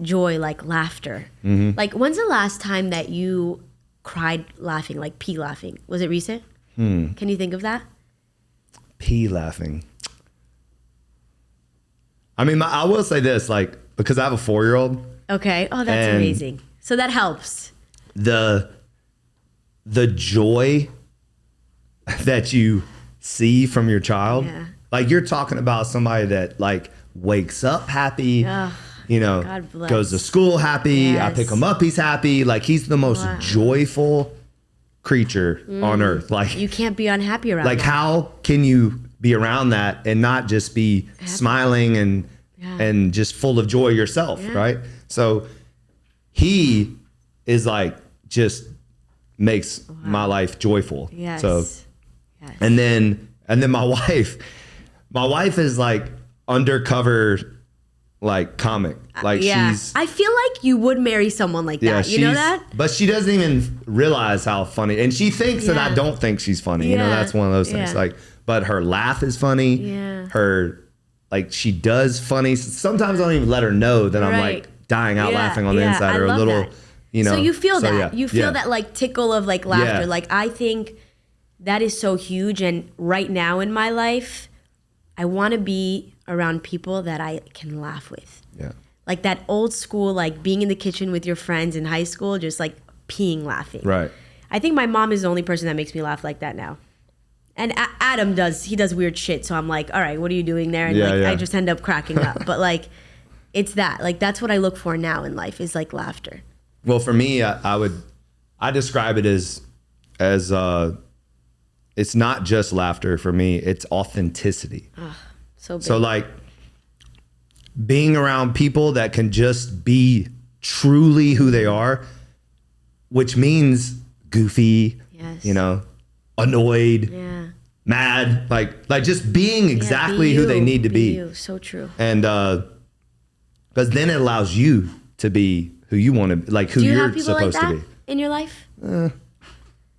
joy, like laughter. Like, when's the last time that you cried laughing, like pee laughing? Was it recent? Can you think of that? Pee laughing. I mean, I will say this, like, because I have a 4-year-old. Okay. Oh, that's amazing. So that helps. The joy that you see from your child, like you're talking about somebody that like wakes up happy, you know, goes to school happy. I pick him up, he's happy. Like he's the most joyful creature on earth. Like you can't be unhappy around like that. How can you be around that and not just be happy, smiling and just full of joy yourself, right? So he is like just makes my life joyful. So and then my wife is like undercover like comic. Like she's I feel like you would marry someone like that. You know that? But she doesn't even realize how funny, and she thinks that I don't think she's funny. You know, that's one of those things. Like, but her laugh is funny. Her like she does funny. Sometimes I don't even let her know that I'm like dying out laughing on the inside, or a little, you know. So you feel that. You feel that like tickle of like laughter. Yeah. Like I think that is so huge. And right now in my life, I want to be around people that I can laugh with. Yeah. Like that old school, like being in the kitchen with your friends in high school, just like peeing laughing. Right. I think my mom is the only person that makes me laugh like that now. And Adam does weird shit. So I'm like, all right, what are you doing there? And I just end up cracking up. But like, it's that. Like, that's what I look for now in life is like laughter. Well, for me, I describe it as it's not just laughter for me. It's authenticity. So big. So like being around people that can just be truly who they are, which means goofy, you know, annoyed, mad, like just being exactly who they need to be. So true. And because then it allows you to be who you want to be, like who you're supposed to be in your life.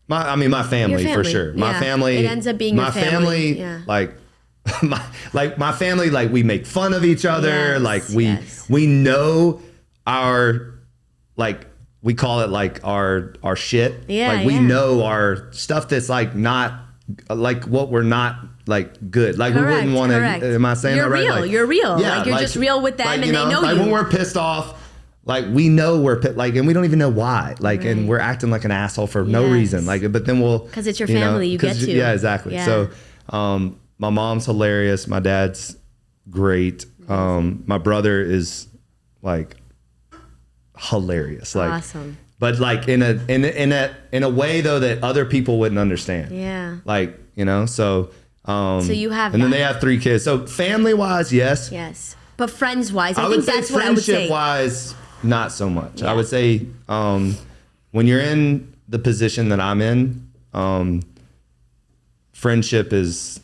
My family for sure. My family. It ends up being my your family. Like my family. Like we make fun of each other. Like we know our, like we call it like our shit. Like we know our stuff that's like not like what we're not like good. Like correct, we wouldn't want to. Am I saying you're that right? real. Like, you're real. Yeah, like you're just real with them, and they know like you. When we're pissed off. Like we know we're like, and we don't even know why. Like, and we're acting like an asshole for no reason. Like, but then because it's your family, you get to. Yeah, exactly. Yeah. So, my mom's hilarious. My dad's great. My brother is like hilarious. Like, awesome. But like in a way though that other people wouldn't understand. Yeah. Like, you know, so. So you have. And then they have 3 kids. So family wise, yes. Yes. But friends wise, I think that's what I would say. Friendship wise. Not so much. Yeah. I would say when you're in the position that I'm in, friendship is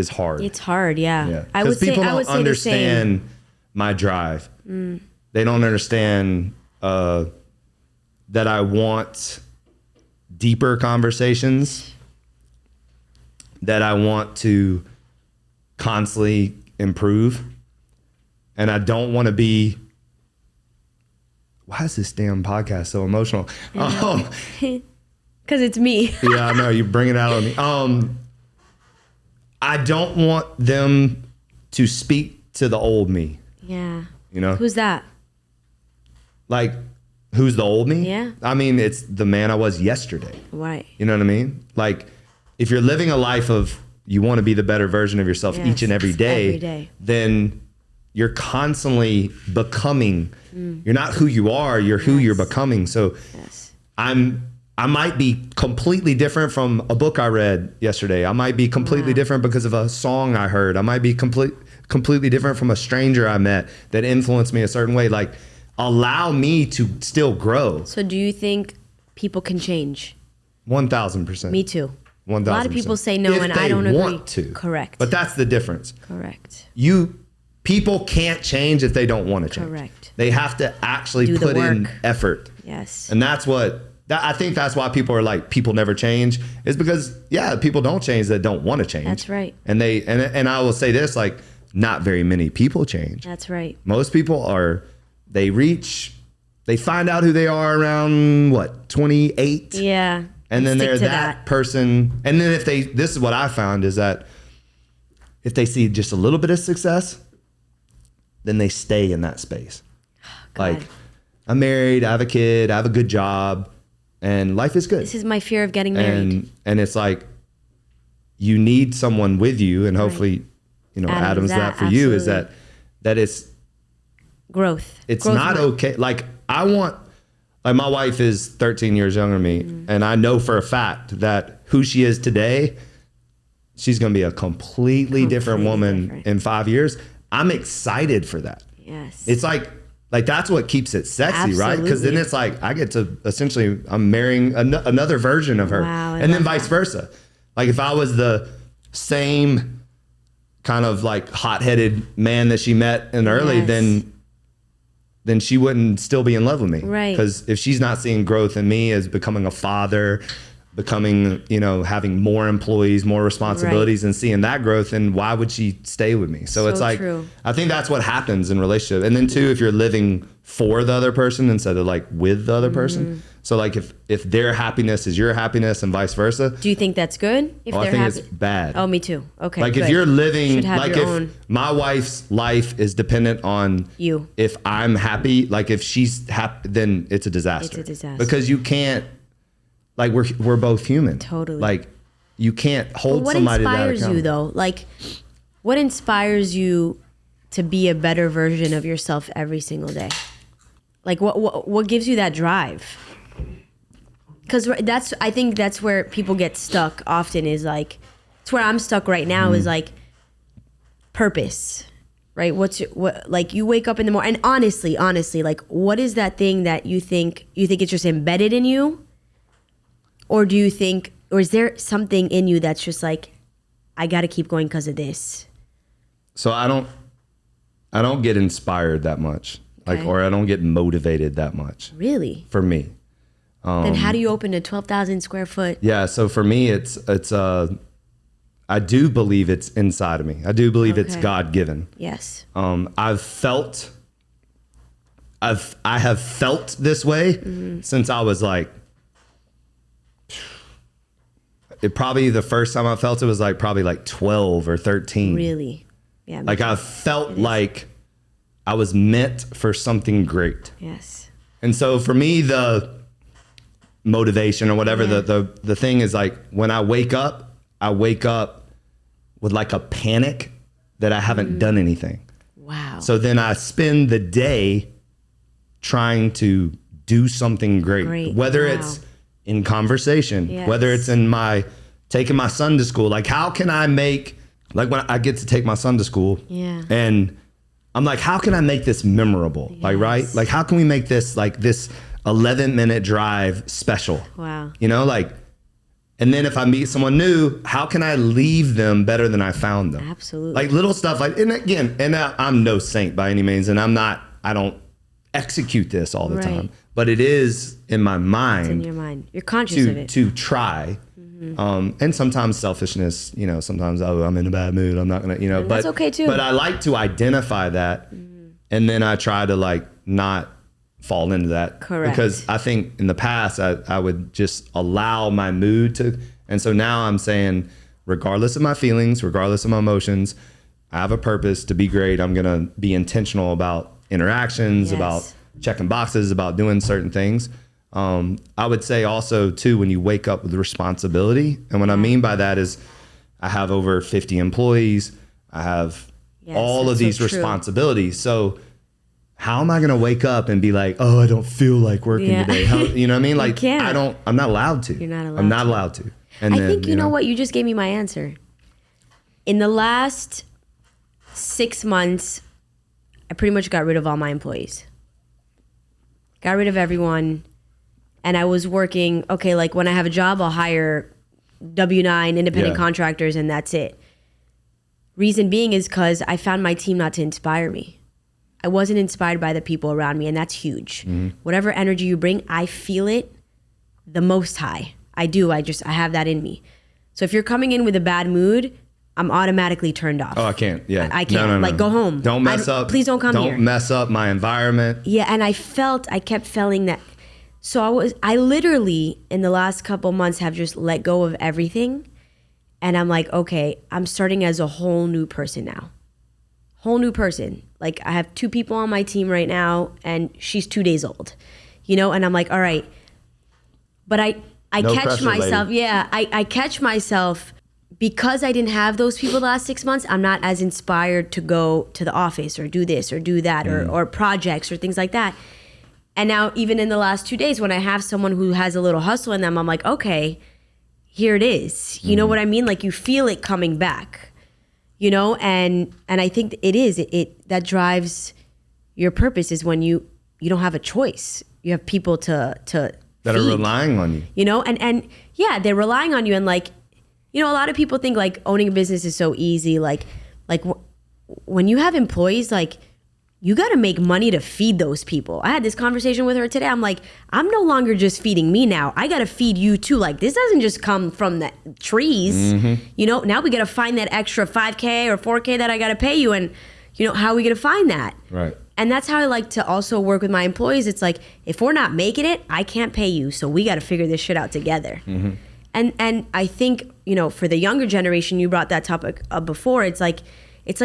hard. It's hard, yeah. I would say people don't understand my drive. They don't understand that I want deeper conversations, that I want to constantly improve, and I don't want to be. Why is this damn podcast so emotional? Because it's me. Yeah, I know. You bring it out on me. I don't want them to speak to the old me. Yeah. You know? Who's that? Like, who's the old me? Yeah. I mean, it's the man I was yesterday. Right. You know what I mean? Like, if you're living a life of you want to be the better version of yourself each and every day, then you're constantly becoming. You're not who you are, you're who you're becoming. So I might be completely different from a book I read yesterday. I might be completely different because of a song I heard. I might be completely different from a stranger I met that influenced me a certain way. Like, allow me to still grow. So do you think people can change? 1,000%. Me too. 1,000%. A lot of people say no, and I don't agree. Want to. Correct. But that's the difference. Correct. People can't change if they don't want to change. Correct. They have to actually put in effort. Yes. And that's I think that's why people are like, people never change, is because, people don't change that don't want to change. That's right. And and I will say this, like, not very many people change. That's right. Most people they find out who they are around 28. Yeah. And then they're that person. And then this is what I found is that if they see just a little bit of success, then they stay in that space. Like, I'm married, I have a kid, I have a good job, and life is good. This is my fear of getting married. And it's like, you need someone with you, and hopefully, Adam's that for you, is that it's growth. It's not okay. Like, my wife is 13 years younger than me, and I know for a fact that who she is today, she's going to be a completely different woman in 5 years. I'm excited for that. Yes. It's like that's what keeps it sexy, right? Because then it's like I get to essentially, I'm marrying another version of her. Wow, and then vice versa. Like if I was the same kind of like hot-headed man that she met in early, then she wouldn't still be in love with me. Right. Because if she's not seeing growth in me as becoming a father, becoming, having more employees, more responsibilities, and seeing that growth, then why would she stay with me? So it's like, true. I think that's what happens in relationship. And then too, if you're living for the other person instead of like with the other person. So like if their happiness is your happiness and vice versa. Do you think that's good? I think it's bad. Oh, me too. Okay. Like good. if you're living, like if own. my wife's life is dependent on you, if I'm happy, like if she's happy, then it's a disaster. It's a disaster. Because you can't, like we're both human. Totally. Like you can't hold somebody to that account. What inspires you though? Like what inspires you to be a better version of yourself every single day? Like what gives you that drive? Because I think that's where people get stuck often, is like, it's where I'm stuck right now, is like purpose, right? Like you wake up in the morning, and honestly, like what is that thing that you think it's just embedded in you? Or do you think, or is there something in you that's just like, I got to keep going because of this? So I don't get inspired that much, or I don't get motivated that much. Really? For me. Then how do you open a 12,000 square foot? Yeah. So for me, it's I do believe it's inside of me. I do believe it's God given. Yes. I have felt this way since I was like, the first time I felt it was like probably like 12 or 13. Really? Yeah. Like I felt like I was meant for something great. Yes. And so for me, the motivation or whatever, the thing is like when I wake up with like a panic that I haven't done anything. Wow. So then I spend the day trying to do something great. Whether it's in conversation, whether it's in taking my son to school. Like how can I make, like when I get to take my son to school and I'm like, how can I make this memorable? Yes. Like, right? Like how can we make this like this 11-minute drive special? Wow. Like, and then if I meet someone new, how can I leave them better than I found them? Absolutely. Like little stuff like, and again, I'm no saint by any means, and I don't execute this all the time, but it is in my mind. It's in your mind. You're conscious of it. To try. And sometimes selfishness, sometimes, I'm in a bad mood, I'm not gonna, but that's okay too. But I like to identify that, and then I try to like not fall into that. Correct. Because I think in the past I would just allow my mood to, and so now I'm saying, regardless of my feelings, regardless of my emotions, I have a purpose to be great. I'm gonna be intentional about interactions, about checking boxes, about doing certain things. I would say also too, when you wake up with responsibility, and what I mean by that is I have over 50 employees. I have all of these responsibilities. So how am I going to wake up and be like, oh, I don't feel like working today? How, you know what I mean? Like I'm not allowed to. You're not allowed. I'm not allowed to. And I think you know what? You just gave me my answer. In the last 6 months, I pretty much got rid of all my employees. Got rid of everyone. And I was working, like when I have a job, I'll hire W-9 independent contractors, and that's it. Reason being is because I found my team not to inspire me. I wasn't inspired by the people around me, and that's huge. Whatever energy you bring, I feel it the most high. I do. I have that in me. So if you're coming in with a bad mood, I'm automatically turned off. Oh, I can't. Yeah. I can't. No. Go home. Don't mess up. Please don't come here. Don't mess up my environment. Yeah, and I kept feeling that. So I literally, in the last couple months, have just let go of everything. And I'm like, okay, I'm starting as a whole new person now. Whole new person. Like, I have 2 people on my team right now, and she's 2 days old. And I'm like, all right. But I No catch pressure, myself. lady. Yeah, I catch myself because I didn't have those people the last 6 months. I'm not as inspired to go to the office or do this or do that or projects or things like that. And now even in the last 2 days when I have someone who has a little hustle in them, I'm like, okay, here it is. You know what I mean? Like, you feel it coming back, and I think it is. It that drives your purpose is when you don't have a choice. You have people to that feed, are relying on you. And yeah, they're relying on you. And like, a lot of people think like owning a business is so easy. Like when you have employees, like, you got to make money to feed those people. I had this conversation with her today. I'm like, I'm no longer just feeding me now. I got to feed you too. Like, this doesn't just come from the trees. Now we got to find that extra 5K or 4K that I got to pay you. And, how are we going to find that? Right. And that's how I like to also work with my employees. It's like, if we're not making it, I can't pay you. So we got to figure this shit out together. And I think, for the younger generation, you brought that topic up before. It's like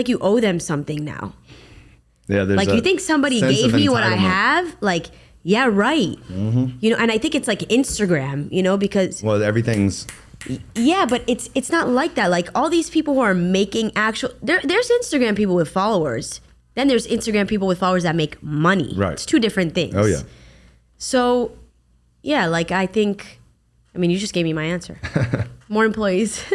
you owe them something now. Yeah, like, you think somebody gave me what I have? Like, yeah, right. And I think it's like Instagram, because... Well, everything's... Yeah, but it's not like that. Like, all these people who are making actual... There's Instagram people with followers. Then there's Instagram people with followers that make money. Right. It's 2 different things. Oh, yeah. So, yeah, like, I think... I mean, you just gave me my answer. More employees.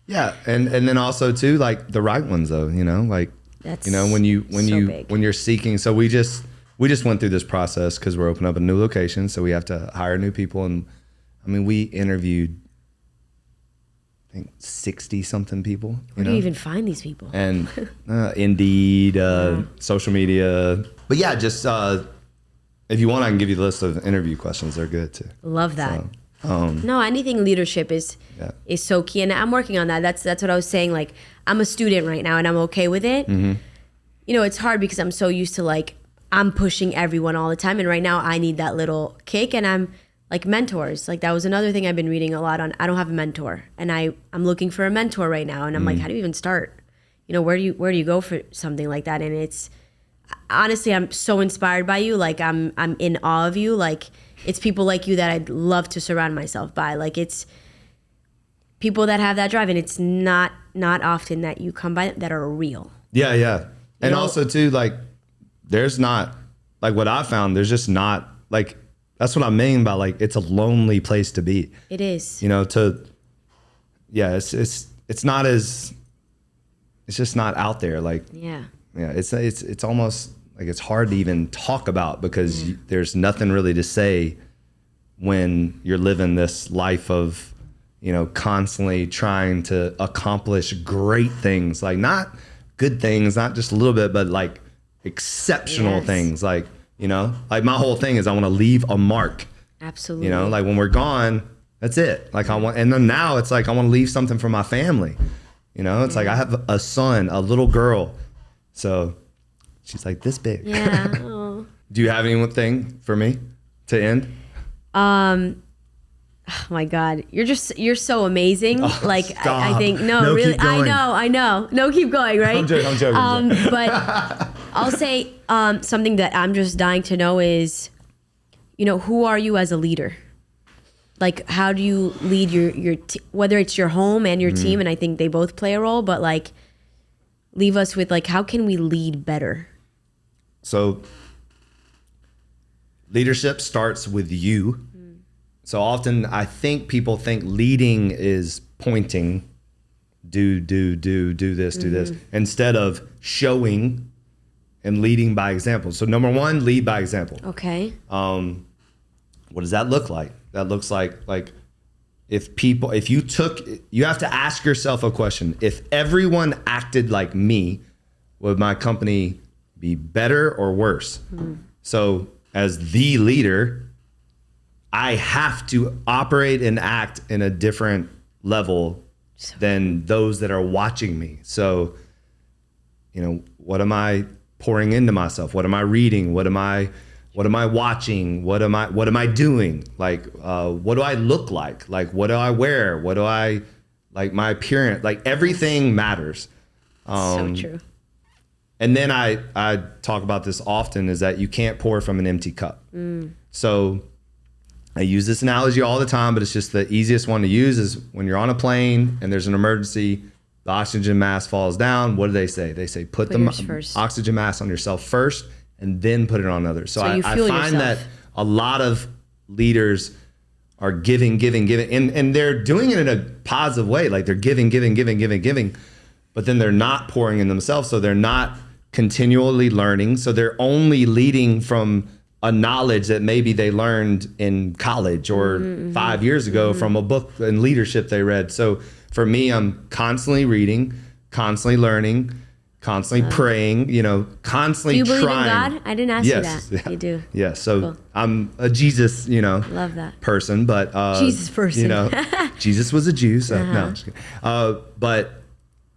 Yeah, and then also, too, like, the right ones, though, like... That's when big. you're seeking, so we just went through this process because we're opening up a new location, so we have to hire new people, and I mean, we interviewed, I think, 60 something people. Where do you even find these people? And Indeed, social media, but yeah, just if you want, I can give you the list of interview questions. They're good too. Love that. No, anything leadership is so key, and I'm working on that. That's what I was saying. Like, I'm a student right now, and I'm okay with it. It's hard because I'm so used to like I'm pushing everyone all the time, and right now I need that little kick. And I'm like mentors. Like, that was another thing I've been reading a lot on. I don't have a mentor, and I'm looking for a mentor right now. And I'm like, how do you even start? Where do you go for something like that? And it's honestly, I'm so inspired by you. Like, I'm in awe of you. Like, it's people like you that I'd love to surround myself by. Like, it's people that have that drive, and it's not often that you come by that are real. Yeah. And also too, like, there's not, like, what I found, there's just not, like, that's what I mean by, like, it's a lonely place to be. It is. It's not as, it's just not out there. Like, yeah, it's almost like it's hard to even talk about because there's nothing really to say when you're living this life of, constantly trying to accomplish great things, like not good things, not just a little bit, but like exceptional things. Like, like my whole thing is I want to leave a mark. Absolutely. Like when we're gone, that's it. Like and then now it's like I want to leave something for my family. It's like I have a son, a little girl. So she's like this big. Yeah. Oh. Do you have anything for me to end? Oh my God, you're so amazing. Oh, like stop. I think really keep going. I know. No, keep going, right? I'm joking. But I'll say something that I'm just dying to know is, who are you as a leader? Like, how do you lead your whether it's your home and your team, and I think they both play a role, but like leave us with like, how can we lead better? So leadership starts with you. So often I think people think leading is pointing, do this, instead of showing and leading by example. So number 1, lead by example. Okay. What does that look like? That looks like you have to ask yourself a question. If everyone acted like me, would my company be better or worse? So as the leader, I have to operate and act in a different level than those that are watching me. So, what am I pouring into myself? What am I reading? What am I watching? What am I doing? Like, what do I look like? Like, what do I wear? What do I, like, my appearance? Like, everything matters. So true. And then I talk about this often, is that you can't pour from an empty cup. So I use this analogy all the time, but it's just the easiest one to use is when you're on a plane and there's an emergency, the oxygen mask falls down. What do they say? They say, put the oxygen mask on yourself first and then put it on others. So I find yourself. That a lot of leaders are giving, and they're doing it in a positive way. Like they're giving, but then they're not pouring in themselves. So they're not continually learning. So they're only leading from a knowledge that maybe they learned in college or 5 years ago from a book and leadership they read. So for me, I'm constantly reading, constantly learning, constantly praying, constantly trying. Do you believe in God? I didn't ask you that. Yeah. You do. Yeah. So cool. I'm a Jesus, love that person, but Jesus person. Jesus was a Jew, so no. I'm just kidding. But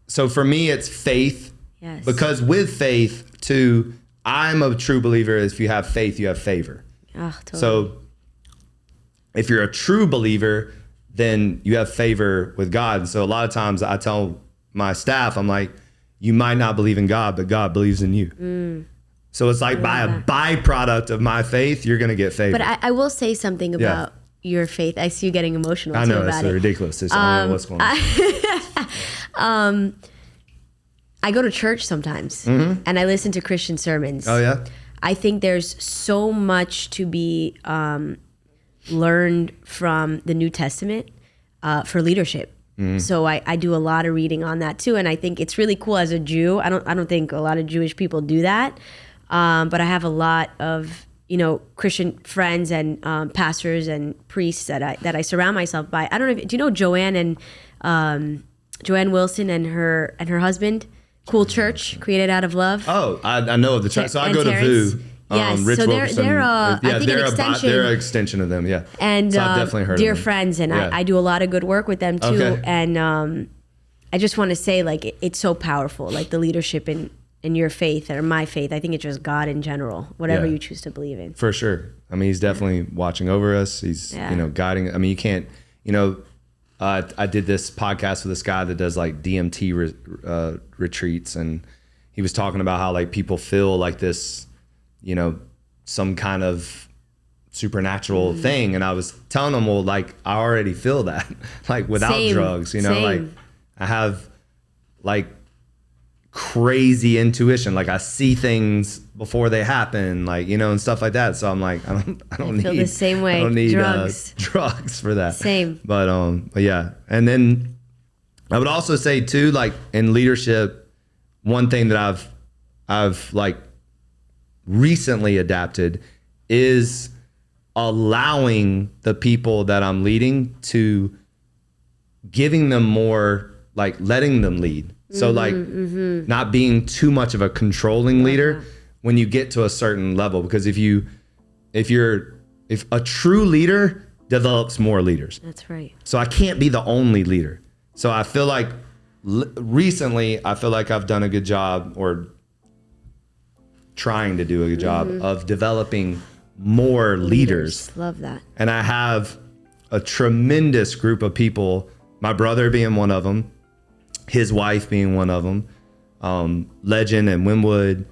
so for me, it's faith. Yes. Because with faith, too, I'm a true believer. If you have faith, you have favor. Oh, totally. So if you're a true believer, then you have favor with God. And so a lot of times I tell my staff, I'm like, you might not believe in God, but God believes in you. So it's like by a byproduct of my faith, you're going to get favor. But I will say something about your faith. I see you getting emotional. I know, about it's it. ridiculous. I don't know what's going on. I go to church sometimes and I listen to Christian sermons. Oh, yeah? I think there's so much to be learned from the New Testament for leadership. So I do a lot of reading on that too. And I think it's really cool as a Jew. I don't think a lot of Jewish people do that. But I have a lot of, Christian friends and pastors and priests that I surround myself by. I don't know do you know Joanne Wilson and her husband? Cool Church, created out of love. Oh, I know of the church. So I go to VU. Yes, Rich so Wilkerson. they're an extension. They're an extension of them, yeah. And so I've definitely heard dear of them. friends, and I do a lot of good work with them too. Okay. And I just want to say, like, it's so powerful, like the leadership in your faith or my faith. I think it's just God in general, whatever you choose to believe in. For sure. I mean, he's definitely watching over us. He's guiding. I mean, you can't. I did this podcast with this guy that does like DMT retreats, and he was talking about how like people feel like this, some kind of supernatural thing. And I was telling him, well, like I already feel that, like without drugs, like I have like crazy intuition. Like I see things before they happen, like, and stuff like that. So I'm like, I don't need the same way. I don't need drugs for that. Same. But yeah. And then I would also say too, like in leadership, one thing that I've like recently adapted is allowing the people that I'm leading to giving them more, like letting them lead. So not being too much of a controlling leader when you get to a certain level, because if a true leader develops more leaders. That's right. So I can't be the only leader. So I feel like recently I've done a good job, or trying to do a good job of developing more leaders. Love that. And I have a tremendous group of people, my brother being one of them, his wife being one of them, Legend and Winwood.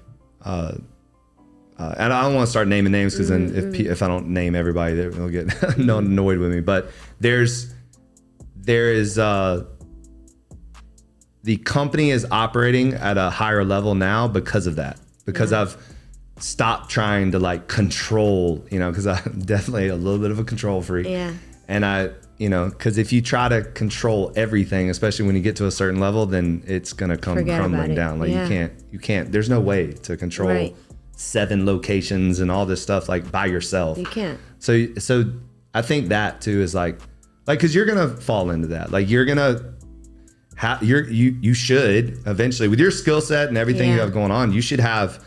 And I don't want to start naming names, because then if I don't name everybody, they'll get annoyed with me. But there is the company is operating at a higher level now because of that. Because I've stopped trying to like control, because I'm definitely a little bit of a control freak. Yeah. And because if you try to control everything, especially when you get to a certain level, then it's going to come crumbling down. Like you can't, there's no way to control 7 locations and all this stuff like by yourself. You can't. So I think that too is like, cause you're going to fall into that. Like you're going to you should eventually, with your skill set and everything you have going on, you should have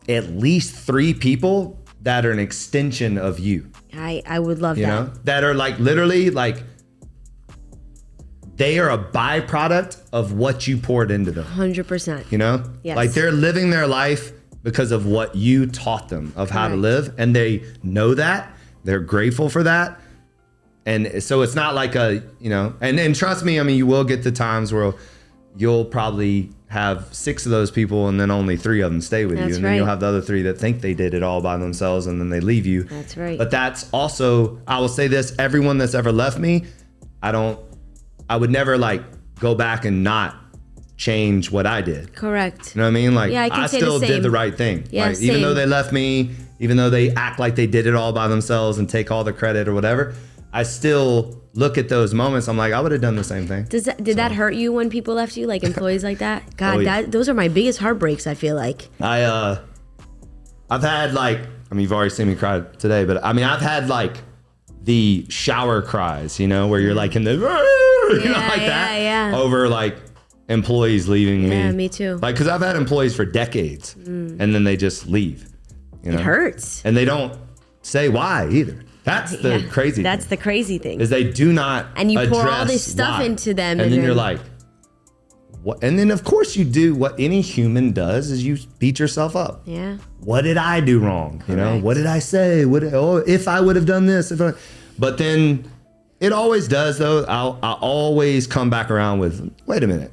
at least 3 people that are an extension of you. I would love that. That are like literally like they are a byproduct of what you poured into them. 100%. You know? Yes. Like they're living their life because of what you taught them of how to live. And they know that. They're grateful for that. And so it's not like a, you know, and trust me, I mean, you will get the times where you'll probably have 6 of those people and then only 3 of them stay with you. And then you'll have the other 3 that think they did it all by themselves and then they leave you. That's right. But that's also, I will say this, everyone that's ever left me, I would never like go back and not change what I did. Correct. You know what I mean? Like I still did the right thing. Yeah, like, even though they left me, even though they act like they did it all by themselves and take all the credit or whatever, I still look at those moments. I'm like, I would have done the same thing. Did that hurt you when people left you, like employees like that? God, those are my biggest heartbreaks, I feel like. I've had like, I mean, you've already seen me cry today, but I mean, I've had like the shower cries, you know, where you're like in the, that over like employees leaving me. Yeah, me too. Like, cause I've had employees for decades and then they just leave. You know? It hurts. And they don't say why either. That's the crazy thing. That's the crazy thing. Is they do not and you pour all this stuff into them. And then you're like, what? And then of course you do what any human does is you beat yourself up. Yeah. What did I do wrong? You know, what did I say? If I would have done this, but then it always does though. I always come back around with, wait a minute.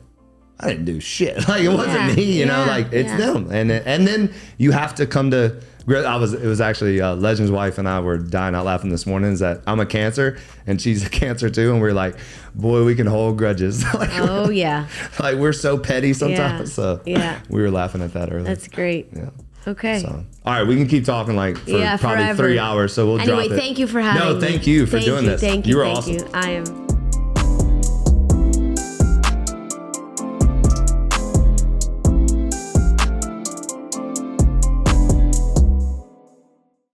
I didn't do shit. Like it wasn't me, you know, like it's them. And then you have to come to, it was actually Legend's wife and I were dying out laughing this morning is that I'm a Cancer and she's a Cancer too. And we're like, boy, we can hold grudges. Like, like we're so petty sometimes. So we were laughing at that earlier. That's great. Yeah. Okay. So, all right, we can keep talking like for probably forever. 3 hours. So we'll drop it. Anyway, thank you for having me. No, thank you for doing this. Thank you. You were thank awesome. You. I am.